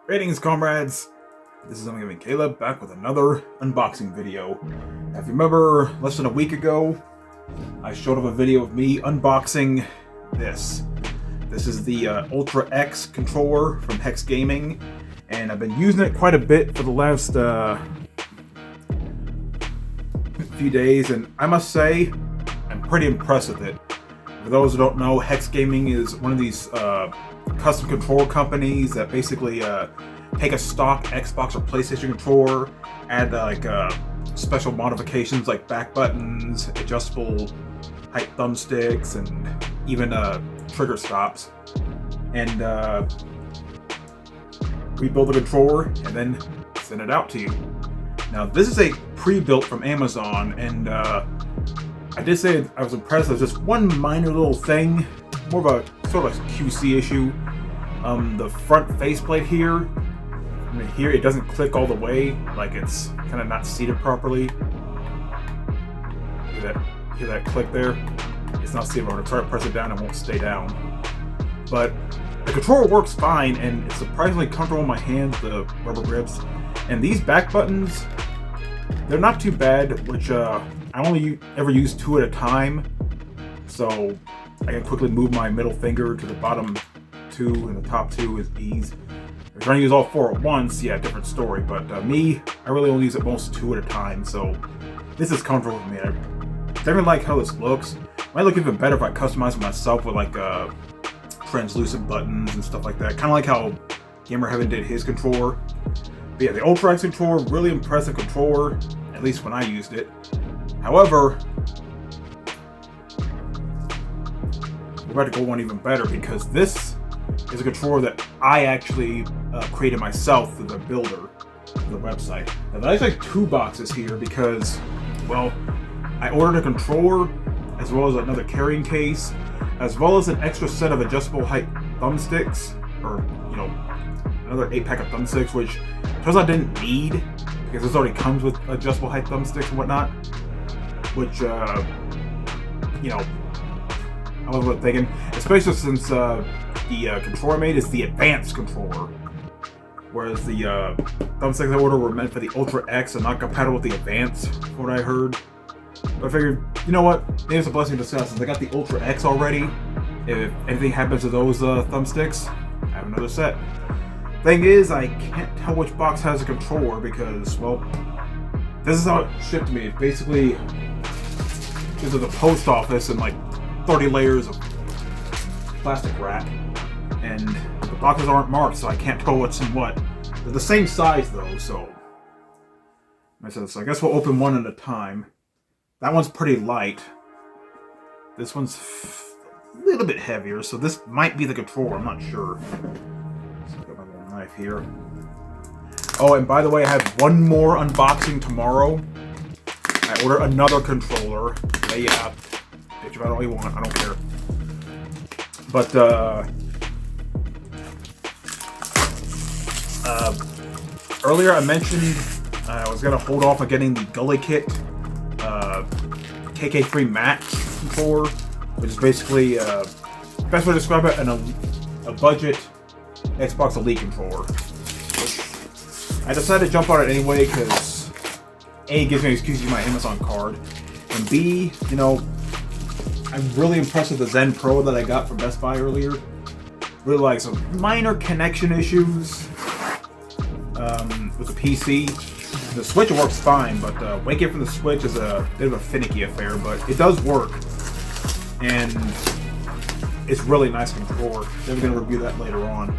Greetings, comrades! This is AMD Caleb back with another unboxing video. Now, if you remember, less than a week ago, I showed up a video of me unboxing this. This is the Ultra X controller from HexGaming, and I've been using it quite a bit for the last few days, and I must say, I'm pretty impressed with it. For those who don't know, HexGaming is one of these custom controller companies that basically take a stock Xbox or PlayStation controller, add special modifications like back buttons, adjustable height thumbsticks, and even trigger stops, and rebuild the controller and then send it out to you. Now, this is a pre-built from Amazon, and I did say I was impressed. There's just one minor little thing, more of a sort of a QC issue. The front faceplate here, here it doesn't click all the way, like it's kind of not seated properly. Hear that click there? It's not seated. I'm gonna try to press it down, it won't stay down. But the controller works fine, and it's surprisingly comfortable in my hands, the rubber grips. And these back buttons, they're not too bad, which I only ever use 2 at a time, so I can quickly move my middle finger to the bottom 2 and the top 2 with ease. If you're trying to use all 4 at once, yeah, different story. But me, I really only use at most 2 at a time, so this is comfortable for me. I definitely like how this looks. It might look even better if I customize it myself with like translucent buttons and stuff like that. Kind of like how Gamer Heaven did his controller. But yeah, the Ultra X controller, really impressive controller, at least when I used it. However, we're about to go one even better, because this is a controller that I actually created myself through the builder of the website. Now, there's like 2 boxes here because, well, I ordered a controller as well as another carrying case, as well as an extra set of adjustable height thumbsticks, or, you know, another 8-pack of thumbsticks, which turns out I didn't need because this already comes with adjustable height thumbsticks and whatnot. Which, you know, I was thinking, especially since the controller I made is the advanced controller, whereas the thumbsticks I ordered were meant for the Ultra X and not compatible with the advanced, from what I heard. But I figured, you know what, maybe it's a blessing in disguise. Since I got the Ultra X already, if anything happens to those thumbsticks, I have another set. Thing is, I can't tell which box has a controller because, well, this is how it shipped to me. It basically into the post office and like 30 layers of plastic wrap, and the boxes aren't marked, so I can't tell what's in what. They're the same size though, so I guess we'll open one at a time. That one's pretty light. This one's a little bit heavier, so this might be the controller, I'm not sure. So I've got my little knife here. Oh, and by the way, I have one more unboxing tomorrow. I ordered another controller. Yeah, bitch about all you want, I don't care. But earlier I mentioned I was gonna hold off on getting the Gully Kit KK3 Max controller, which is basically best way to describe it, a budget Xbox Elite controller. I decided to jump on it anyway because A, it gives me an excuse to use my Amazon card, and B, you know, I'm really impressed with the Zen Pro that I got from Best Buy earlier. Really like some minor connection issues with the PC. The Switch works fine, but waking up from the Switch is a bit of a finicky affair, but it does work. And it's really nice controller. Then we're going to review that later on.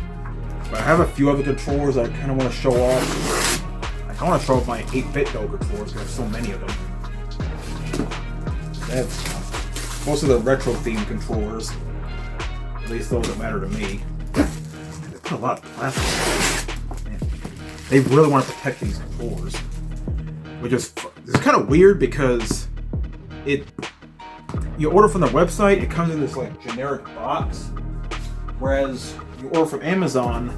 But I have a few other controllers I kind of want to show off. I want to show off my 8-bit Go controllers because I have so many of them. That's most of the retro themed controllers, at least those that matter to me. They put a lot of plastic on. Man, they really want to protect these controllers, which is kind of weird because you order from the website, it comes in this like generic box, whereas you order from Amazon,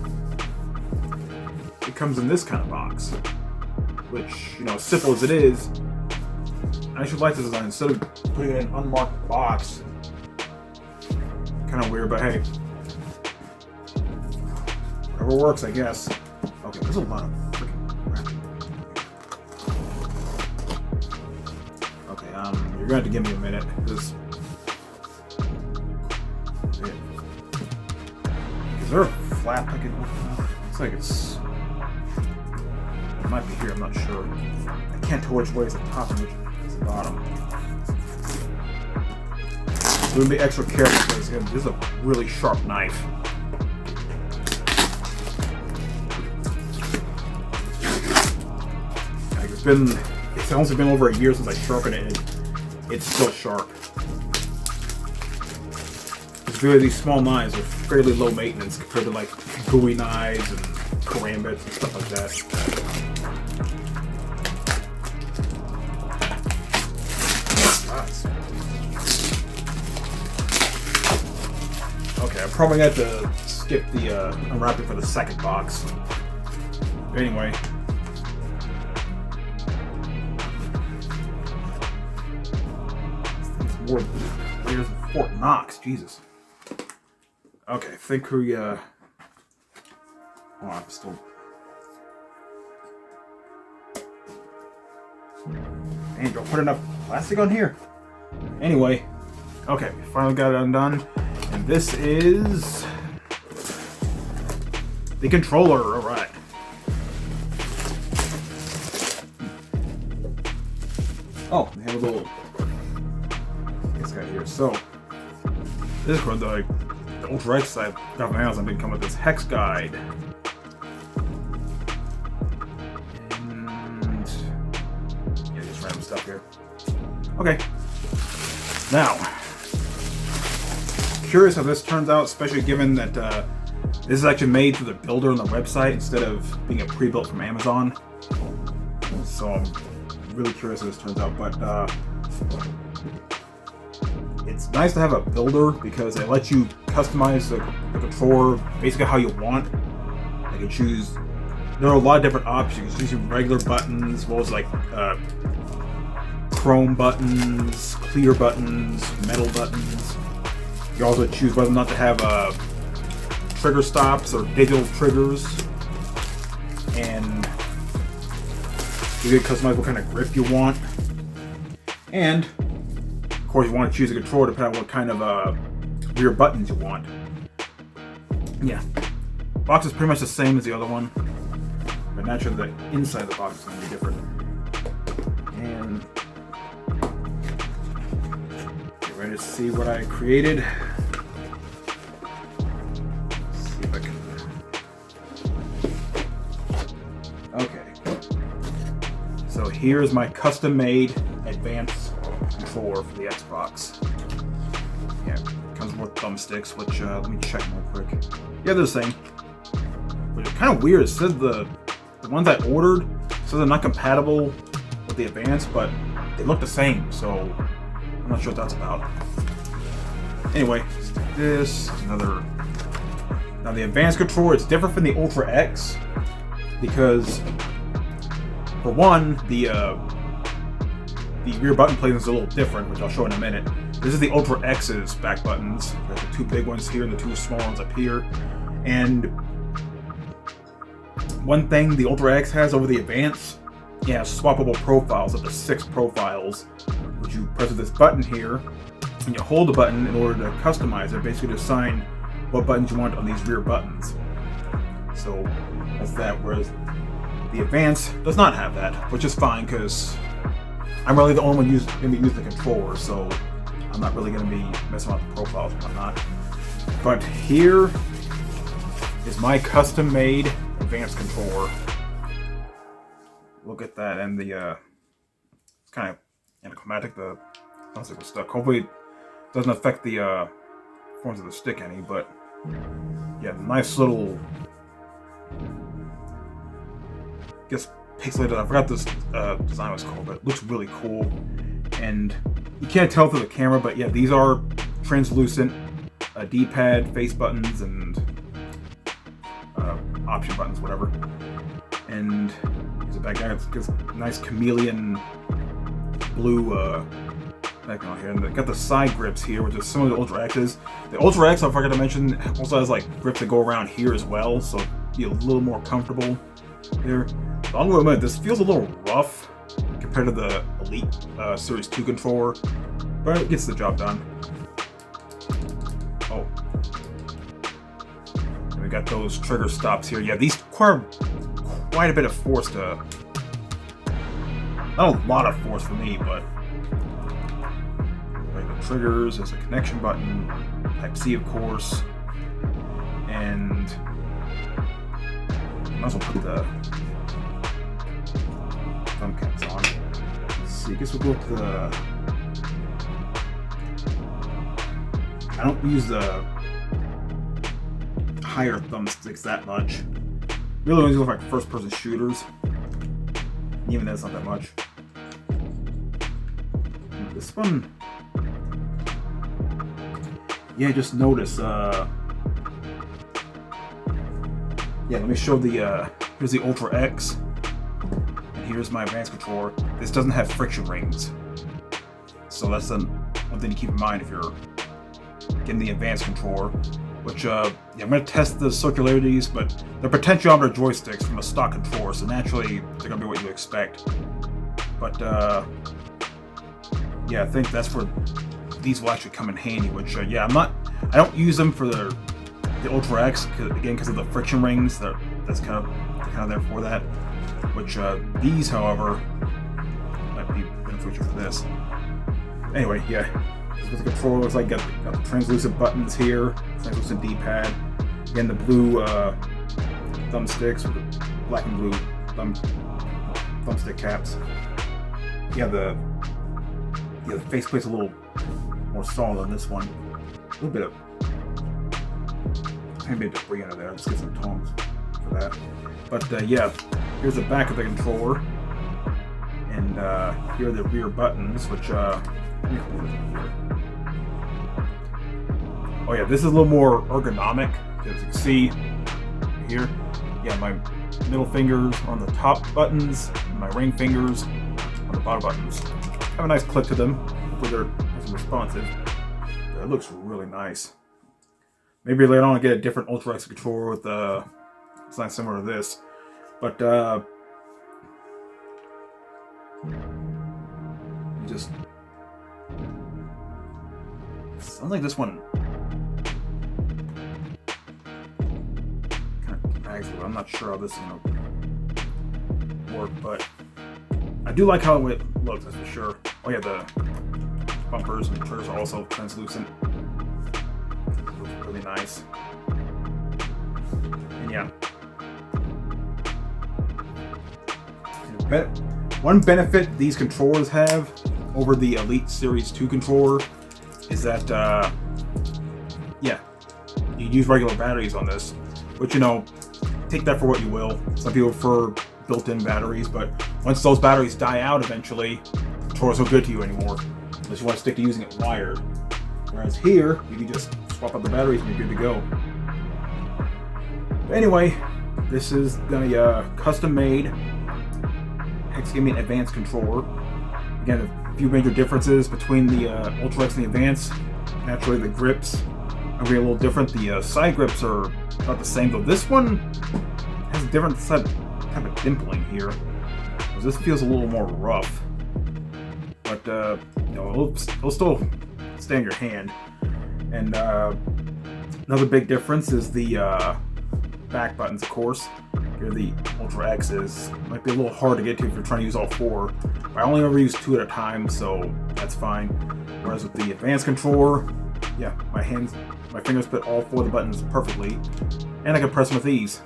it comes in this kind of box, which, you know, as simple as it is, I should like this design. Instead of putting it in an unmarked box, kind of weird, but hey, whatever works, I guess. There's a lot of freaking crap. Okay, you're gonna have to give me a minute. Is there a flap I can open up? Looks like it's. It might be here, I'm not sure. I can't tell which way is the top and which is the bottom. I'm gonna be extra careful because again, this is a really sharp knife. It's honestly been over a year since I sharpened it, and it's still sharp. It's really, these small knives are fairly low maintenance compared to like Bowie knives and karambits and stuff like that. Okay, I'm probably gonna have to skip the unwrapping for the second box. But anyway. More layers of Fort Knox, Jesus. Okay, I think we oh, I'm still. And don't put enough plastic on here. Anyway, okay, finally got it undone, and this is the controller. All right. Oh, they have a little. Guy here. So this is what the Ultra X I got from Amazon didn't come with this hex guide. And yeah, just random stuff here. Okay. Now, curious how this turns out, especially given that this is actually made through the builder on the website instead of being a pre-built from Amazon. So I'm really curious how this turns out, but it's nice to have a builder because it lets you customize the controller basically how you want. You can choose. There are a lot of different options. You can choose regular buttons, as well as like chrome buttons, clear buttons, metal buttons. You can also choose whether or not to have trigger stops or digital triggers, and you can customize what kind of grip you want. And of course, you want to choose a controller depending on what kind of rear buttons you want. Yeah, box is pretty much the same as the other one, but naturally the inside of the box is going to be different. And get ready to see what I created. Let's see if I can. Okay. So here's my custom-made advanced controller for the Xbox. Yeah, it comes with thumbsticks, which let me check real quick. Yeah, they're the same. Which is kind of weird. It says the ones I ordered says they're not compatible with the advanced, but they look the same, so I'm not sure what that's about. Anyway, this another. Now the advanced controller, it's different from the Ultra X because, for one, the rear button placement is a little different, which I'll show in a minute. This is the Ultra X's back buttons. There's the two big ones here and the two small ones up here. And one thing the Ultra X has over the Advance, yeah, swappable profiles, up to 6 profiles, which you press this button here, and you hold the button in order to customize it, basically to assign what buttons you want on these rear buttons. So that's that, whereas the Advance does not have that, which is fine because I'm really the only one going to be using the controller, so I'm not really going to be messing with the profiles and whatnot. But here is my custom-made advanced controller. Look at that, and the it's kind of anticlimactic. The thumbstick was stuck. Hopefully, it doesn't affect the forms of the stick any. But yeah, nice little. I guess pixelated. I forgot this design was called, but it looks really cool. And you can't tell through the camera, but yeah, these are translucent D-pad, face buttons, and option buttons, whatever. And there's a back there. It's nice chameleon blue background here. And they got the side grips here, which is similar to the Ultra X's. The Ultra X, I forgot to mention, also has like grips that go around here as well, so be a little more comfortable there. So I'm going to admit, this feels a little rough compared to the Elite Series 2 controller, but it gets the job done. Oh. And we got those trigger stops here. Yeah, these require quite a bit of force to... Not a lot of force for me, but... Like the triggers, there's a connection button, Type-C of course, and... Might as well put the thumb caps on. Let's see, I guess we'll go to the... I don't use the higher thumbsticks that much. Really only look like first-person shooters. Even that's not that much. This one... Yeah, just notice, yeah, let me show the, here's the Ultra X, and here's my advanced controller. This doesn't have friction rings. So that's one thing to keep in mind if you're getting the advanced controller, which, yeah, I'm going to test the circularities, but they're potentiometer joysticks from a stock controller, so naturally they're going to be what you expect. But, yeah, I think that's where these will actually come in handy, which, yeah, I don't use them for the Ultra X, again, because of the friction rings. That's kind of there for that. Which these, however, might be beneficial for this. Anyway, yeah, this is what the controller looks like. Got the translucent buttons here, translucent D-pad. Again, the blue thumbsticks with the black and blue thumbstick caps. Yeah, the faceplate's a little more solid than this one. A little bit of maybe a debris under there. Just get some tongs for that. But yeah, here's the back of the controller, and here are the rear buttons, which oh yeah, this is a little more ergonomic, because you can see here, yeah, my middle fingers are on the top buttons, and my ring fingers on the bottom buttons. Have a nice click to them, hopefully they're nice and responsive. But it looks really nice. Maybe later on I'll get a different Ultra X controller with it's not similar to this, but just sounds like this one kind of drags a little. I'm not sure how this is gonna work, but I do like how it looks, that's for sure. Oh yeah, the bumpers and triggers are also translucent. Looks really nice. And yeah. One benefit these controllers have over the Elite Series 2 controller is that, yeah, you use regular batteries on this, which, take that for what you will. Some people prefer built-in batteries, but once those batteries die out eventually, the controller's no good to you anymore, unless you want to stick to using it wired. Whereas here, you can just swap out the batteries and you're good to go. But anyway, this is the custom-made HexGaming Advanced controller. Again, a few major differences between the Ultra X and the Advanced. Naturally, the grips are a little different. The side grips are about the same, though this one has a different type of dimpling here. This feels a little more rough, but it'll still stay in your hand. And another big difference is the back buttons, of course. Here the Ultra X's might be a little hard to get to if you're trying to use all four. I only ever use two at a time, so that's fine. Whereas with the Advanced controller, yeah, my fingers fit all four of the buttons perfectly, and I can press them with ease.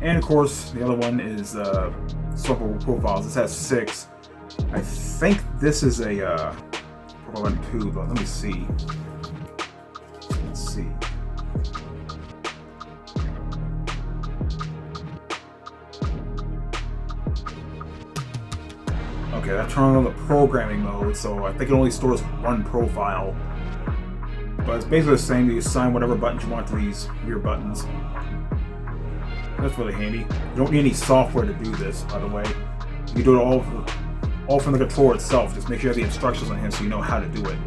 And of course, the other one is swappable profiles. This has 6. I think this is a profile button 2, but let me see. Let's see. Okay, I turned on the programming mode, so I think it only stores one profile. But it's basically the same. You assign whatever buttons you want to these rear buttons. That's really handy. You don't need any software to do this, by the way. You can do it all from the controller itself. Just make sure you have the instructions on hand so you know how to do it.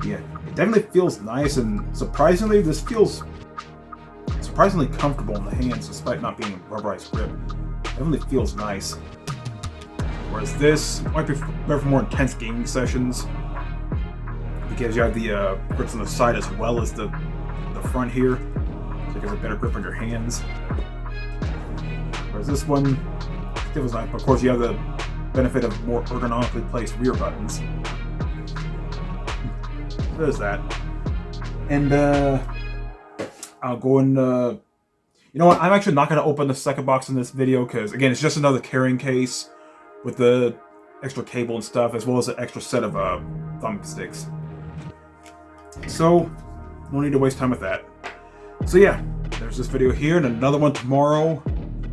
Yeah, it definitely feels nice, and surprisingly, this feels surprisingly comfortable in the hands, despite not being rubberized grip. Definitely feels nice. Whereas this might be better for more intense gaming sessions, because you have the grips on the side as well as the front here, so it gives a better grip on your hands. Whereas this one, it was nice, but of course you have the benefit of more ergonomically placed rear buttons. There's that. And I'll go and you know what, I'm actually not going to open the second box in this video, because again, it's just another carrying case with the extra cable and stuff, as well as an extra set of thumbsticks. So no need to waste time with that. So yeah, there's this video here, and another one tomorrow,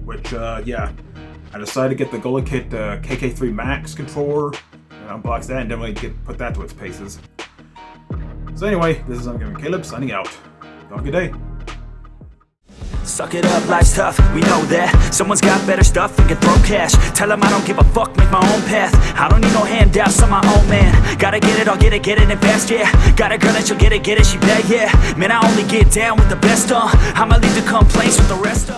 which yeah, I decided to get the Logitech KK3 Max controller and unbox that and definitely put that to its paces. So anyway, this is HexGaming Caleb signing out. Have a good day. Suck it up, life's tough, we know that. Someone's got better stuff and can throw cash. Tell them I don't give a fuck, make my own path. I don't need no handouts, I'm my own man. Gotta get it, I'll get it in fast, yeah. Got a girl and she'll get it, she bad, yeah. Man, I only get down with the best, I'ma leave the complaints with the rest,